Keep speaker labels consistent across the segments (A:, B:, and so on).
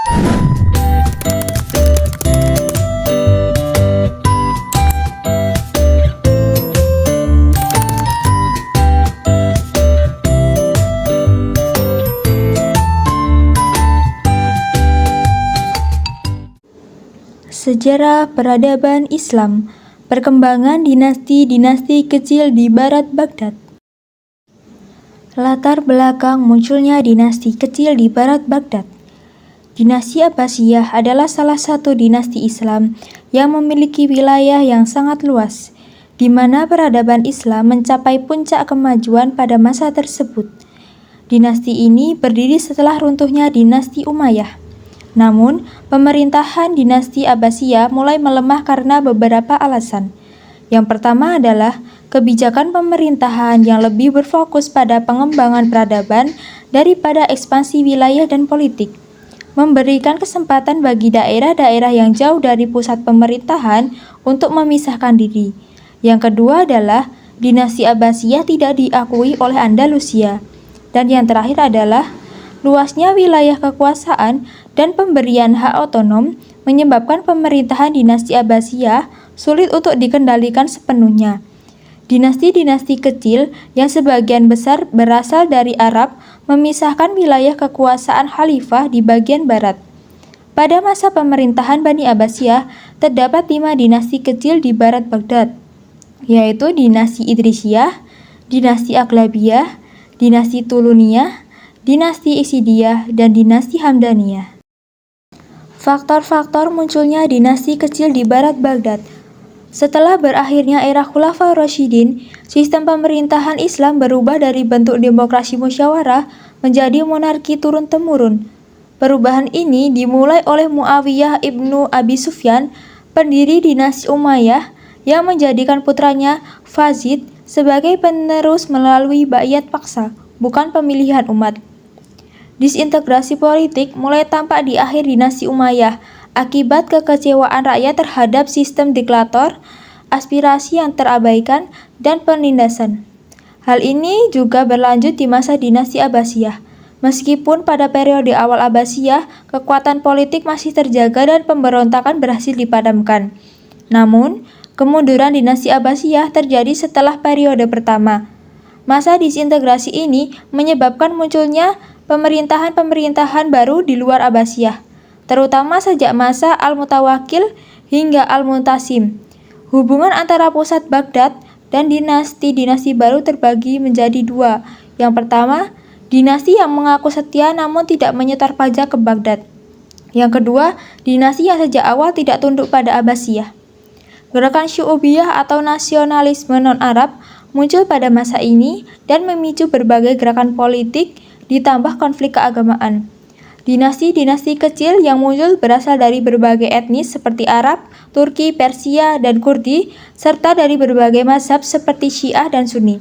A: Sejarah peradaban Islam, perkembangan dinasti-dinasti kecil di barat Baghdad. Latar belakang munculnya dinasti kecil di barat Baghdad. Dinasti Abbasiyah adalah salah satu dinasti Islam yang memiliki wilayah yang sangat luas, di mana peradaban Islam mencapai puncak kemajuan pada masa tersebut. Dinasti ini berdiri setelah runtuhnya dinasti Umayyah. Namun, pemerintahan dinasti Abbasiyah mulai melemah karena beberapa alasan. Yang pertama adalah kebijakan pemerintahan yang lebih berfokus pada pengembangan peradaban daripada ekspansi wilayah dan politik, memberikan kesempatan bagi daerah-daerah yang jauh dari pusat pemerintahan untuk memisahkan diri. Yang kedua adalah dinasti Abbasiyah tidak diakui oleh Andalusia. Dan yang terakhir adalah luasnya wilayah kekuasaan dan pemberian hak otonom menyebabkan pemerintahan dinasti Abbasiyah sulit untuk dikendalikan sepenuhnya. Dinasti-dinasti kecil yang sebagian besar berasal dari Arab memisahkan wilayah kekuasaan khalifah di bagian barat. Pada masa pemerintahan Bani Abbasiyah, terdapat 5 dinasti kecil di barat Baghdad, yaitu dinasti Idrisiyah, dinasti Aghlabiyah, dinasti Tuluniyah, dinasti Isidiyah, dan dinasti Hamdaniyah. Faktor-faktor munculnya dinasti kecil di barat Baghdad. Setelah berakhirnya era Khulafaur Rasyidin, sistem pemerintahan Islam berubah dari bentuk demokrasi musyawarah menjadi monarki turun-temurun. Perubahan ini dimulai oleh Muawiyah ibnu Abi Sufyan, pendiri dinasti Umayyah, yang menjadikan putranya Fazid sebagai penerus melalui baiat paksa, bukan pemilihan umat. Disintegrasi politik mulai tampak di akhir dinasti Umayyah akibat kekecewaan rakyat terhadap sistem diktator, aspirasi yang terabaikan, dan penindasan. Hal ini juga berlanjut di masa dinasti Abbasiyah. Meskipun pada periode awal Abbasiyah, kekuatan politik masih terjaga dan pemberontakan berhasil dipadamkan. Namun, kemunduran dinasti Abbasiyah terjadi setelah periode pertama. Masa disintegrasi ini menyebabkan munculnya pemerintahan-pemerintahan baru di luar Abbasiyah, terutama sejak masa Al-Mutawakkil hingga Al-Muntasim. Hubungan antara pusat Baghdad dan dinasti-dinasti baru terbagi menjadi 2. Yang pertama, dinasti yang mengaku setia namun tidak menyetor pajak ke Baghdad. Yang kedua, dinasti yang sejak awal tidak tunduk pada Abbasiyah. Gerakan Syu'ubiyah atau nasionalisme non-Arab muncul pada masa ini dan memicu berbagai gerakan politik ditambah konflik keagamaan. Dinasti-dinasti kecil yang muncul berasal dari berbagai etnis seperti Arab, Turki, Persia, dan Kurdi, serta dari berbagai mazhab seperti Syiah dan Sunni.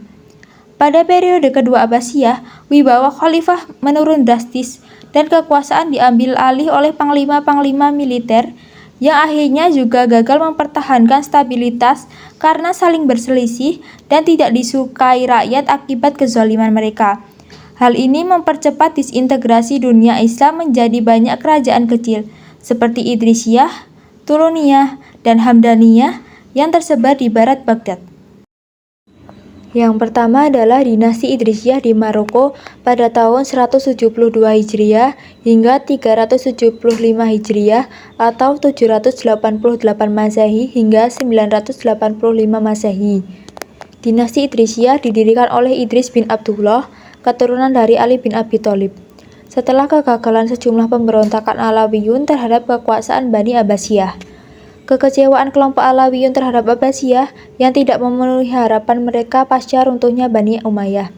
A: Pada periode kedua Abbasiyah, wibawa khalifah menurun drastis dan kekuasaan diambil alih oleh panglima-panglima militer yang akhirnya juga gagal mempertahankan stabilitas karena saling berselisih dan tidak disukai rakyat akibat kezaliman mereka. Hal ini mempercepat disintegrasi dunia Islam menjadi banyak kerajaan kecil, seperti Idrisiyah, Tuluniyah, dan Hamdaniyah yang tersebar di barat Baghdad. Yang pertama adalah dinasti Idrisiyah di Maroko pada tahun 172 Hijriah hingga 375 Hijriah atau 788 Masehi hingga 985 Masehi. Dinasti Idrisiyah didirikan oleh Idris bin Abdullah, keturunan dari Ali bin Abi Thalib. Setelah kegagalan sejumlah pemberontakan Alawiyun terhadap kekuasaan Bani Abbasiyah, kekecewaan kelompok Alawiyun terhadap Abbasiyah yang tidak memenuhi harapan mereka pasca runtuhnya Bani Umayyah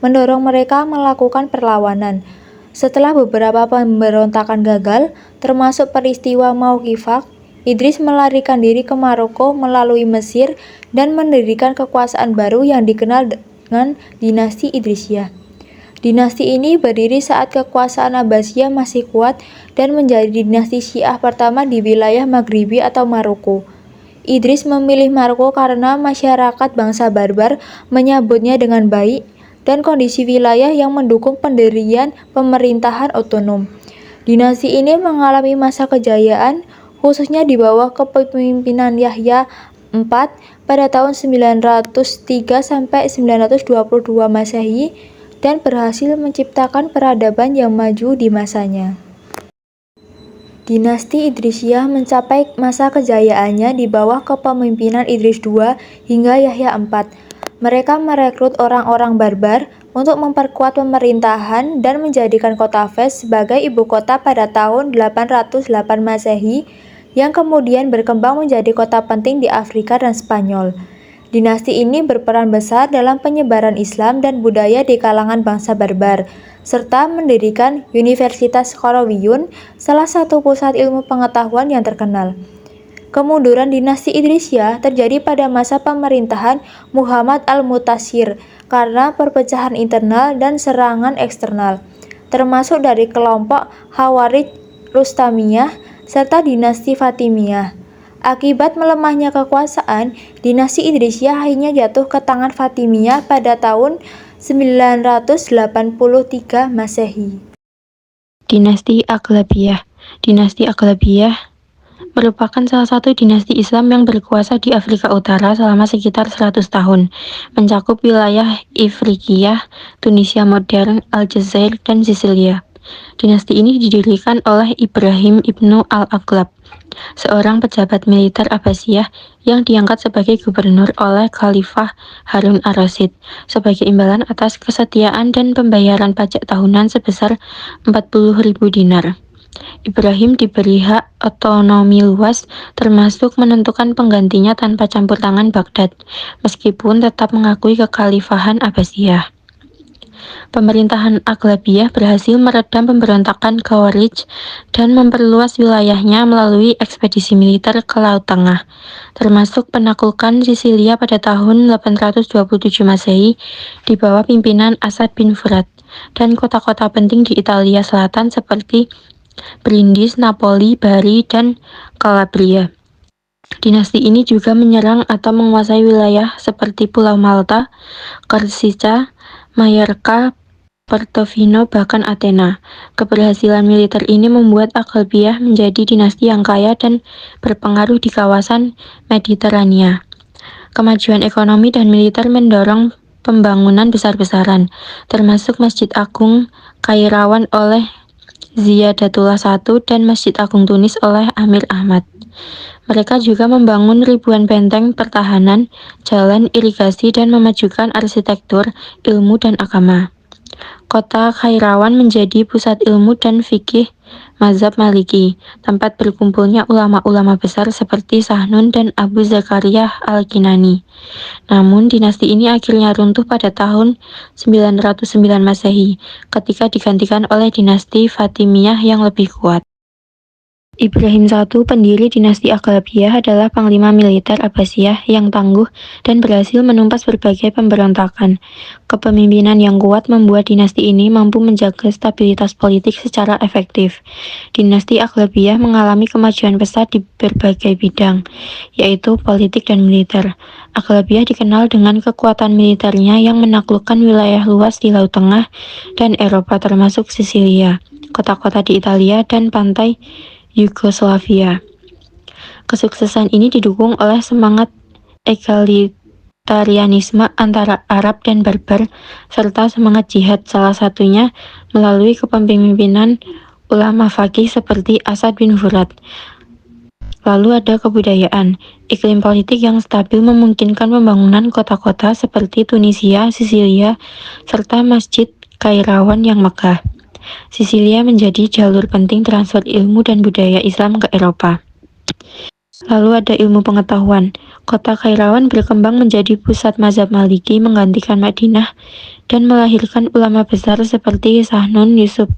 A: mendorong mereka melakukan perlawanan. Setelah beberapa pemberontakan gagal, termasuk peristiwa Mauqifah, Idris melarikan diri ke Maroko melalui Mesir dan mendirikan kekuasaan baru yang dikenal dengan dinasti Idrisiyah. Dinasti ini berdiri saat kekuasaan Abbasiyah masih kuat dan menjadi dinasti Syiah pertama di wilayah Maghribi atau Maroko. Idris memilih Maroko karena masyarakat bangsa Barbar menyambutnya dengan baik dan kondisi wilayah yang mendukung pendirian pemerintahan otonom. Dinasti ini mengalami masa kejayaan khususnya di bawah kepemimpinan Yahya IV pada tahun 903 sampai 922 Masehi dan berhasil menciptakan peradaban yang maju di masanya. Dinasti Idrisiyah mencapai masa kejayaannya di bawah kepemimpinan Idris II hingga Yahya IV. Mereka merekrut orang-orang barbar untuk memperkuat pemerintahan dan menjadikan kota Fes sebagai ibu kota pada tahun 808 Masehi yang kemudian berkembang menjadi kota penting di Afrika dan Spanyol. Dinasti ini berperan besar dalam penyebaran Islam dan budaya di kalangan bangsa barbar, serta mendirikan Universitas Qarawiyun, salah satu pusat ilmu pengetahuan yang terkenal. Kemunduran dinasti Idrisiyah terjadi pada masa pemerintahan Muhammad al-Mutasir karena perpecahan internal dan serangan eksternal, termasuk dari kelompok Khawarij Rustamiyah serta dinasti Fatimiyah. Akibat melemahnya kekuasaan, dinasti Idrisiyah akhirnya jatuh ke tangan Fatimiyah pada tahun 983 Masehi.
B: Dinasti Aghlabiyah. Dinasti Aghlabiyah merupakan salah satu dinasti Islam yang berkuasa di Afrika Utara selama sekitar 100 tahun, mencakup wilayah Ifriqiyah, Tunisia modern, Aljazair, dan Sisilia. Dinasti ini didirikan oleh Ibrahim ibnu al-Aghlab, seorang pejabat militer Abbasiyah yang diangkat sebagai gubernur oleh Khalifah Harun ar-Rasyid sebagai imbalan atas kesetiaan dan pembayaran pajak tahunan sebesar 40.000 dinar. Ibrahim diberi hak otonomi luas, termasuk menentukan penggantinya tanpa campur tangan Baghdad, meskipun tetap mengakui kekhalifahan Abbasiyah. Pemerintahan Aghlabiyah berhasil meredam pemberontakan Khawarij dan memperluas wilayahnya melalui ekspedisi militer ke Laut Tengah, termasuk penaklukan Sisilia pada tahun 827 Masehi di bawah pimpinan Asad bin Furat, dan kota-kota penting di Italia Selatan seperti Brindisi, Napoli, Bari, dan Calabria. Dinasti ini juga menyerang atau menguasai wilayah seperti Pulau Malta, Korsika, Mallorca, Portofino, bahkan Athena. Keberhasilan militer ini membuat Aghlabiyah menjadi dinasti yang kaya dan berpengaruh di kawasan Mediterania. Kemajuan ekonomi dan militer mendorong pembangunan besar-besaran, termasuk Masjid Agung Kairawan oleh Ziyadatullah I dan Masjid Agung Tunis oleh Amir Ahmad. Mereka juga membangun ribuan benteng pertahanan, jalan, irigasi, dan memajukan arsitektur, ilmu, dan agama. Kota Kairawan menjadi pusat ilmu dan fikih mazhab Maliki, tempat berkumpulnya ulama-ulama besar seperti Sahnun dan Abu Zakaria al-Kinani. Namun, dinasti ini akhirnya runtuh pada tahun 909 Masehi, ketika digantikan oleh dinasti Fatimiyah yang lebih kuat. Ibrahim I, pendiri dinasti Aghlabiyah, adalah panglima militer Abbasiyah yang tangguh dan berhasil menumpas berbagai pemberontakan. Kepemimpinan yang kuat membuat dinasti ini mampu menjaga stabilitas politik secara efektif. Dinasti Aghlabiyah mengalami kemajuan pesat di berbagai bidang, yaitu politik dan militer. Aghlabiyah dikenal dengan kekuatan militernya yang menaklukkan wilayah luas di Laut Tengah dan Eropa, termasuk Sisilia, kota-kota di Italia, dan pantai Yugoslavia. Kesuksesan ini didukung oleh semangat egalitarianisme antara Arab dan Barbar, serta semangat jihad, salah satunya melalui kepemimpinan ulama faqih seperti Asad bin Furat. Lalu ada kebudayaan. Iklim politik yang stabil memungkinkan pembangunan kota-kota seperti Tunisia, Sisilia, serta Masjid Kairawan yang megah. Sisilia menjadi jalur penting transfer ilmu dan budaya Islam ke Eropa. Lalu ada ilmu pengetahuan. Kota Kairawan berkembang menjadi pusat mazhab Maliki, menggantikan Madinah, dan melahirkan ulama besar seperti Sahnun, Yusuf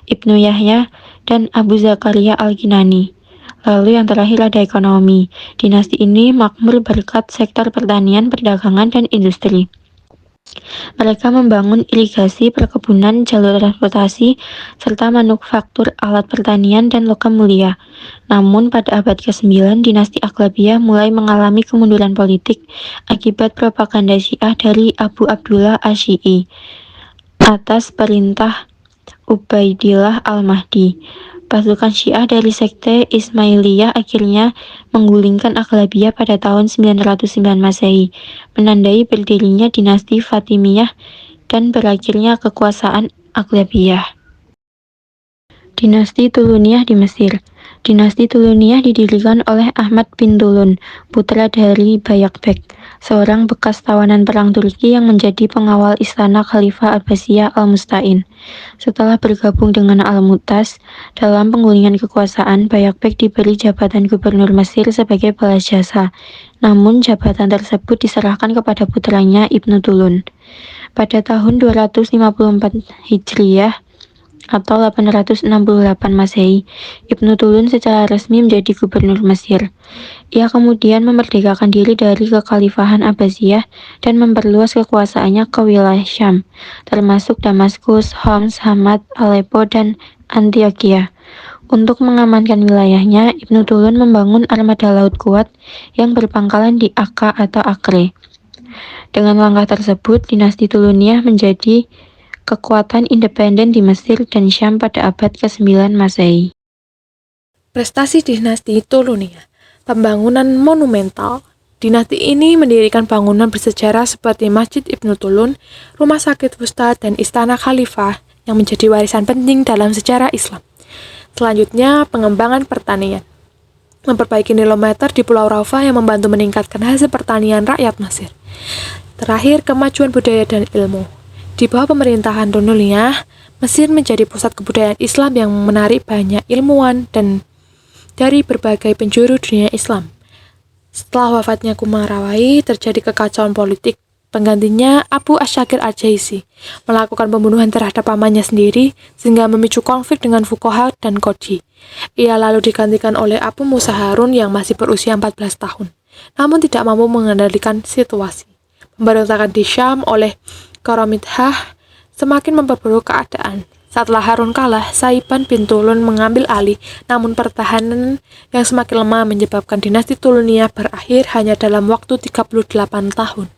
B: Ibnu Yahya, dan Abu Zakaria al-Kinani. Lalu yang terakhir ada ekonomi. Dinasti ini makmur berkat sektor pertanian, perdagangan, dan industri. Mereka membangun irigasi, perkebunan, jalur transportasi, serta manufaktur alat pertanian dan logam mulia. Namun pada abad ke-9, dinasti Aghlabiyah mulai mengalami kemunduran politik akibat propaganda Syiah dari Abu Abdullah Asy-Syi'i atas perintah Ubaidillah al-Mahdi. Pasukan Syiah dari sekte Ismailiyah akhirnya menggulingkan Aghlabiyah pada tahun 909 Masehi, menandai berdirinya dinasti Fatimiyah dan berakhirnya kekuasaan Aghlabiyah. Dinasti Tuluniyah di Mesir. Dinasti Tuluniyah didirikan oleh Ahmad bin Tulun, putra dari Bayakbek, seorang bekas tawanan perang Turki yang menjadi pengawal istana Khalifah Abbasiyah Al-Musta'in. Setelah bergabung dengan Al-Mu'taz, dalam penggulingan kekuasaan, Bayakbek diberi jabatan gubernur Mesir sebagai balas jasa. Namun jabatan tersebut diserahkan kepada putranya Ibnu Tulun. Pada tahun 254 Hijriyah atau 868 Masehi, Ibnu Tulun secara resmi menjadi gubernur Mesir. Ia kemudian memerdekakan diri dari kekhalifahan Abbasiyah dan memperluas kekuasaannya ke wilayah Syam, termasuk Damaskus, Homs, Hamad, Aleppo, dan Antioquia. Untuk mengamankan wilayahnya, Ibnu Tulun membangun armada laut kuat yang berpangkalan di Akka atau Acre. Dengan langkah tersebut, dinasti Tuluniyah menjadi kekuatan independen di Mesir dan Syam pada abad ke-9 Masehi.
C: Prestasi dinasti Tuluniyah. Pembangunan monumental. Dinasti ini mendirikan bangunan bersejarah seperti Masjid Ibnu Tulun, Rumah Sakit Wusta, dan Istana Khalifah yang menjadi warisan penting dalam sejarah Islam. Selanjutnya, pengembangan pertanian. Memperbaiki kilometer di Pulau Rafah yang membantu meningkatkan hasil pertanian rakyat Mesir. Terakhir, kemajuan budaya dan ilmu. Di bawah pemerintahan Tuluniyah, Mesir menjadi pusat kebudayaan Islam yang menarik banyak ilmuwan dan dari berbagai penjuru dunia Islam. Setelah wafatnya Kumarawai, terjadi kekacauan politik. Penggantinya Abu Asyakir Al-Jaisi melakukan pembunuhan terhadap pamannya sendiri sehingga memicu konflik dengan Fuqaha dan Qadhi. Ia lalu digantikan oleh Abu Musa Harun yang masih berusia 14 tahun, namun tidak mampu mengendalikan situasi. Pemberontakan di Syam oleh Karamidhah semakin memperburuk keadaan. Setelah Harun kalah, Saiban bin Tulun mengambil alih, namun pertahanan yang semakin lemah menyebabkan dinasti Tuluniyah berakhir hanya dalam waktu 38 tahun.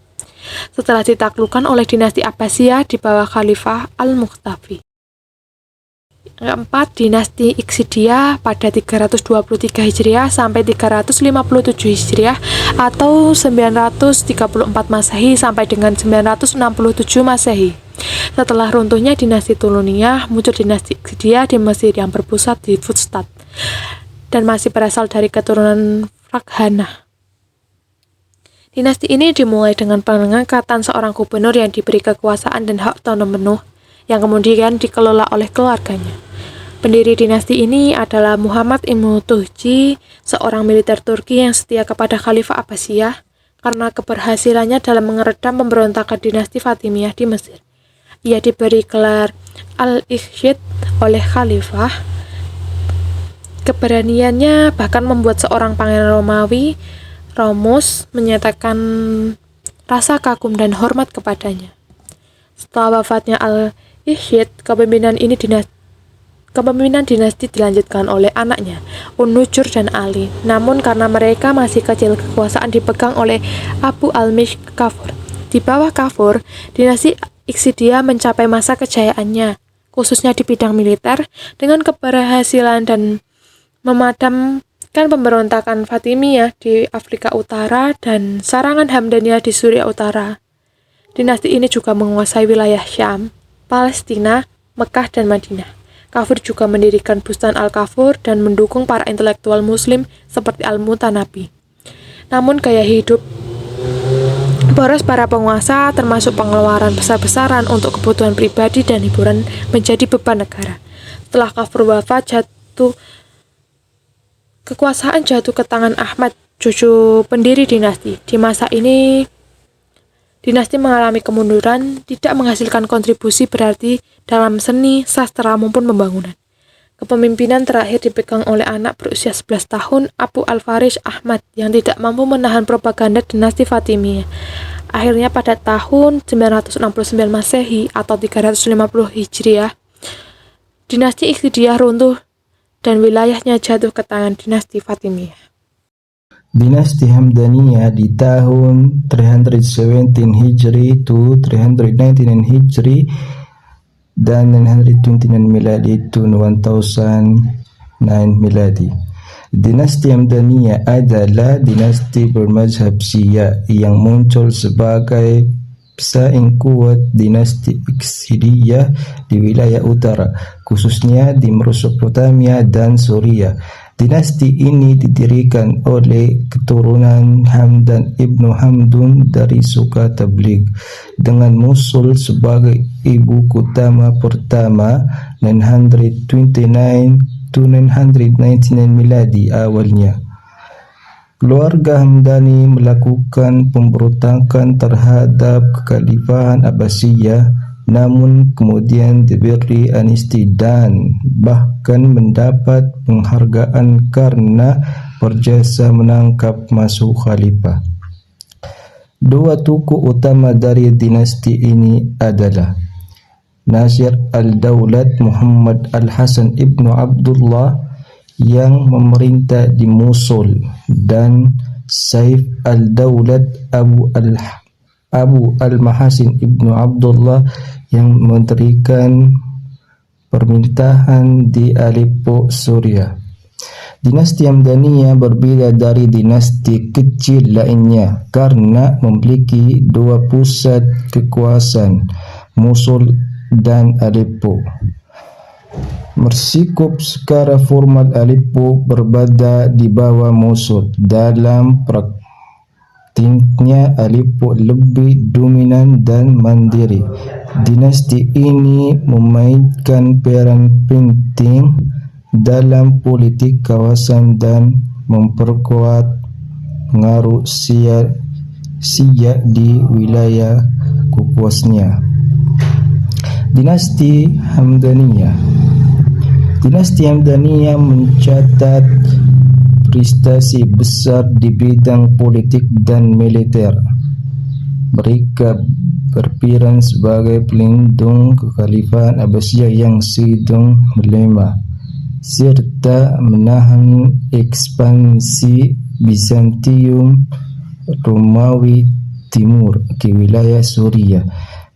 C: Setelah ditaklukkan oleh dinasti Abbasiyah di bawah Khalifah Al-Muqtafi. Keempat, dinasti Iqsidiyah pada 323 Hijriah sampai 357 Hijriah atau 934 Masehi sampai dengan 967 Masehi. Setelah runtuhnya dinasti Tuluniyah, muncul dinasti Iqsidiyah di Mesir yang berpusat di Fustat dan masih berasal dari keturunan Fraghanah. Dinasti ini dimulai dengan pengangkatan seorang gubernur yang diberi kekuasaan dan hak otonom penuh, yang kemudian dikelola oleh keluarganya. Pendiri dinasti ini adalah Muhammad Ibnu Tuhji, seorang militer Turki yang setia kepada Khalifah Abbasiyah karena keberhasilannya dalam meredam pemberontakan dinasti Fatimiyah di Mesir. Ia diberi gelar Al-Ikhsyid oleh Khalifah. Keberaniannya bahkan membuat seorang pangeran Romawi, Romus, menyatakan rasa kagum dan hormat kepadanya. Setelah wafatnya Al-Ikhsyid, kepemimpinan dinasti dilanjutkan oleh anaknya, Un-Nujur dan Ali. Namun karena mereka masih kecil, kekuasaan dipegang oleh Abu al-Mishk Kafur. Di bawah Kafur, dinasti Iqsidiyah mencapai masa kejayaannya, khususnya di bidang militer, dengan keberhasilan dan memadamkan pemberontakan Fatimiyah di Afrika Utara dan serangan Hamdaniyah di Suriah Utara. Dinasti ini juga menguasai wilayah Syam, Palestina, Mekah, dan Madinah. Kafur juga mendirikan Bustan Al-Kafur dan mendukung para intelektual muslim seperti Al-Mutanabi. Namun gaya hidup boros para penguasa, termasuk pengeluaran besar-besaran untuk kebutuhan pribadi dan hiburan, menjadi beban negara. Setelah Kafur wafat, kekuasaan jatuh ke tangan Ahmad, cucu pendiri dinasti. Di masa ini, dinasti mengalami kemunduran, tidak menghasilkan kontribusi berarti dalam seni, sastra, maupun pembangunan. Kepemimpinan terakhir dipegang oleh anak berusia 11 tahun, Abu Al-Farish Ahmad, yang tidak mampu menahan propaganda dinasti Fatimiyah. Akhirnya pada tahun 969 Masehi atau 350 Hijriah, dinasti Iqsidiyah runtuh dan wilayahnya jatuh ke tangan dinasti Fatimiyah.
D: Dinasti Hamdaniyah di tahun 317 Hijri to 399 Hijri dan 929 miladi to 1009 miladi. Dinasti Hamdaniyah adalah dinasti bermazhab Syiah yang muncul sebagai pesaing kuat dinasti Iksidiyah di wilayah utara, khususnya di Mesopotamia dan Suriah. Dinasti ini didirikan oleh keturunan Hamdan ibnu Hamdun dari suku Tabligh, dengan Mosul sebagai ibu kota pertama 929 to 999 miladi awalnya. Keluarga Hamdani melakukan pemberontakan terhadap kekhalifahan Abbasiyah, namun kemudian diberi amnesti dan bahkan mendapat penghargaan karena berjasa menangkap masuk khalifah. Dua tokoh utama dari dinasti ini adalah Nasir al-Daulat Muhammad al-Hasan ibnu Abdullah yang memerintah di Mosul, dan Saif al-Daulat Abu al-Mahasin ibnu Abdullah yang memberikan pemerintahan di Aleppo, Suriah. Dinasti Hamdaniyah berbeda dari dinasti kecil lainnya karena memiliki dua pusat kekuasaan, Mosul dan Aleppo. Meskipun secara formal Aleppo berada di bawah Mosul, dalam praktiknya Aleppo lebih dominan dan mandiri. Dinasti ini memainkan peran penting dalam politik kawasan dan memperkuat pengaruh Syiah di wilayah kekuasaannya. Dinasti Hamdaniyah mencatat prestasi besar di bidang politik dan militer. Mereka berperan sebagai pelindung kekhalifahan Abbasiyah yang sedang melemah, serta menahan ekspansi Bizantium Romawi Timur ke wilayah Suriah.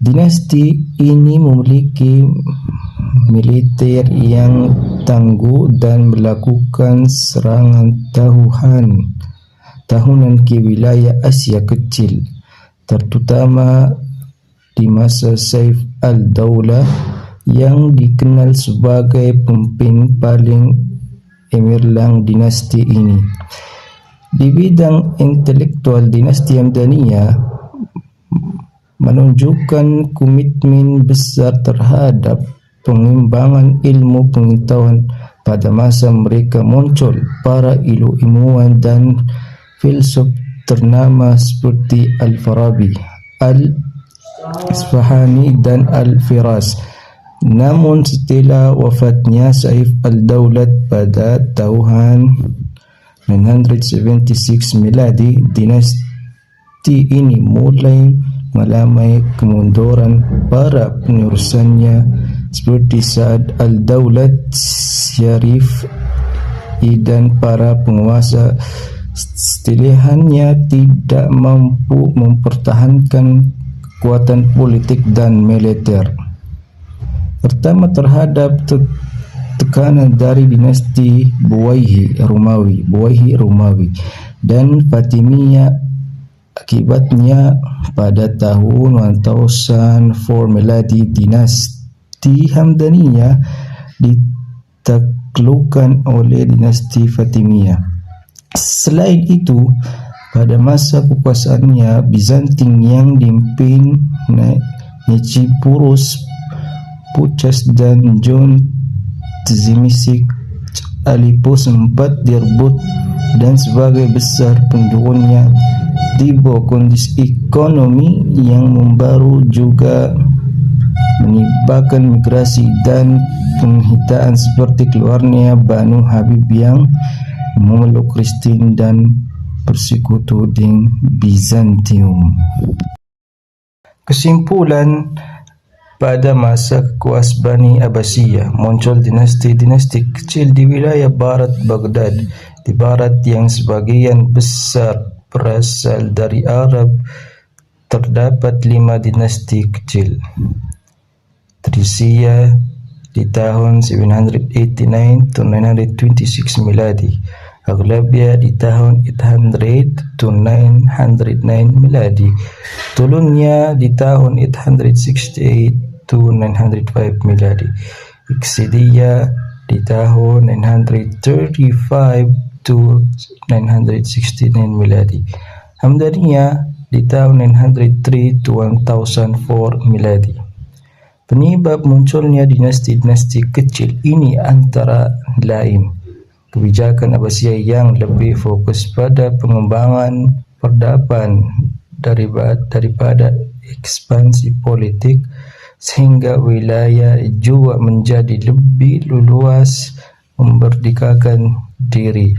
D: Dinasti ini memiliki militer yang tangguh dan melakukan serangan tahunan ke wilayah Asia Kecil, terutama di masa Saif al-Daulah yang dikenal sebagai pemimpin paling cemerlang dinasti ini. Di bidang intelektual, dinasti Hamdaniyah menunjukkan komitmen besar terhadap pengembangan ilmu pengetahuan. Pada masa mereka muncul para ilmuwan dan filsuf ternama seperti Al-Farabi, Al-Isfahani dan Al-Firas. Namun setelah wafatnya Saif al-Daulat pada tahun 976 miladi, dinasti ini mulai mengalami kemunduran para penerusannya seperti Sa'ad al-Daulat, Syarif dan para penguasa setelahnya tidak mampu mempertahankan kekuatan politik dan militer. Pertama, terhadap tekanan dari dinasti Buwayhi Romawi dan Fatimiyah. Akibatnya pada tahun 1004 miladi, dinasti Hamdaniyah ditaklukkan oleh dinasti Fatimiyah. Selain itu, pada masa kekuasaannya Bizantin yang dipimpin Nicephorus Puchas dan John Tzimiskis, Aleppo sempat direbut dan sebagai besar penduduknya di bawah kondisi ekonomi yang membaru juga menyebabkan migrasi dan penghinaan seperti keluarnya Banu Habib yang memeluk Kristen dan bersekutu dengan Bizantium. Kesimpulan, pada masa kekuasaan Bani Abbasiyah muncul dinasti-dinasti kecil di wilayah barat Baghdad. Di barat yang sebagian besar berasal dari Arab, terdapat 5 dinasti kecil. Trisia di tahun 789 to 926 miladi, Aghlabia di tahun 800 to 909 miladi, Tulunya di tahun 868 to 905 miladi, Exedia di tahun 935 to 969 miladi, Hamdaniyah di tahun 903 to 1004 miladi. Penyebab munculnya dinasti-dinasti kecil ini antara lain kebijakan Abbasiyah yang lebih fokus pada pengembangan peradaban daripada ekspansi politik, sehingga wilayah juga menjadi lebih luas memerdekakan diri.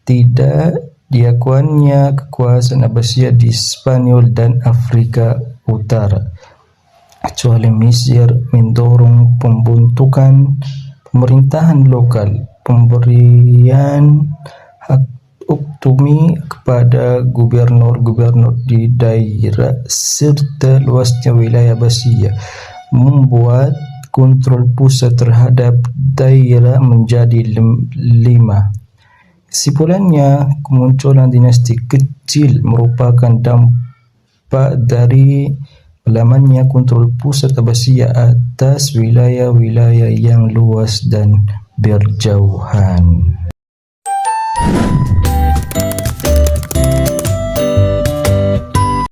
D: Tidak diakuannya kekuasaan Abbasiyah di Spanyol dan Afrika Utara, kecuali Mesir, mendorong pembentukan pemerintahan lokal, pemberian hak otonomi kepada gubernur-gubernur di daerah, serta luasnya wilayah Abbasiyah membuat kontrol pusat terhadap daerah menjadi lemah. Kesimpulannya, kemunculan dinasti kecil merupakan dampak dari melamannya kontrol pusat Abbasiyah atas wilayah-wilayah yang luas dan berjauhan.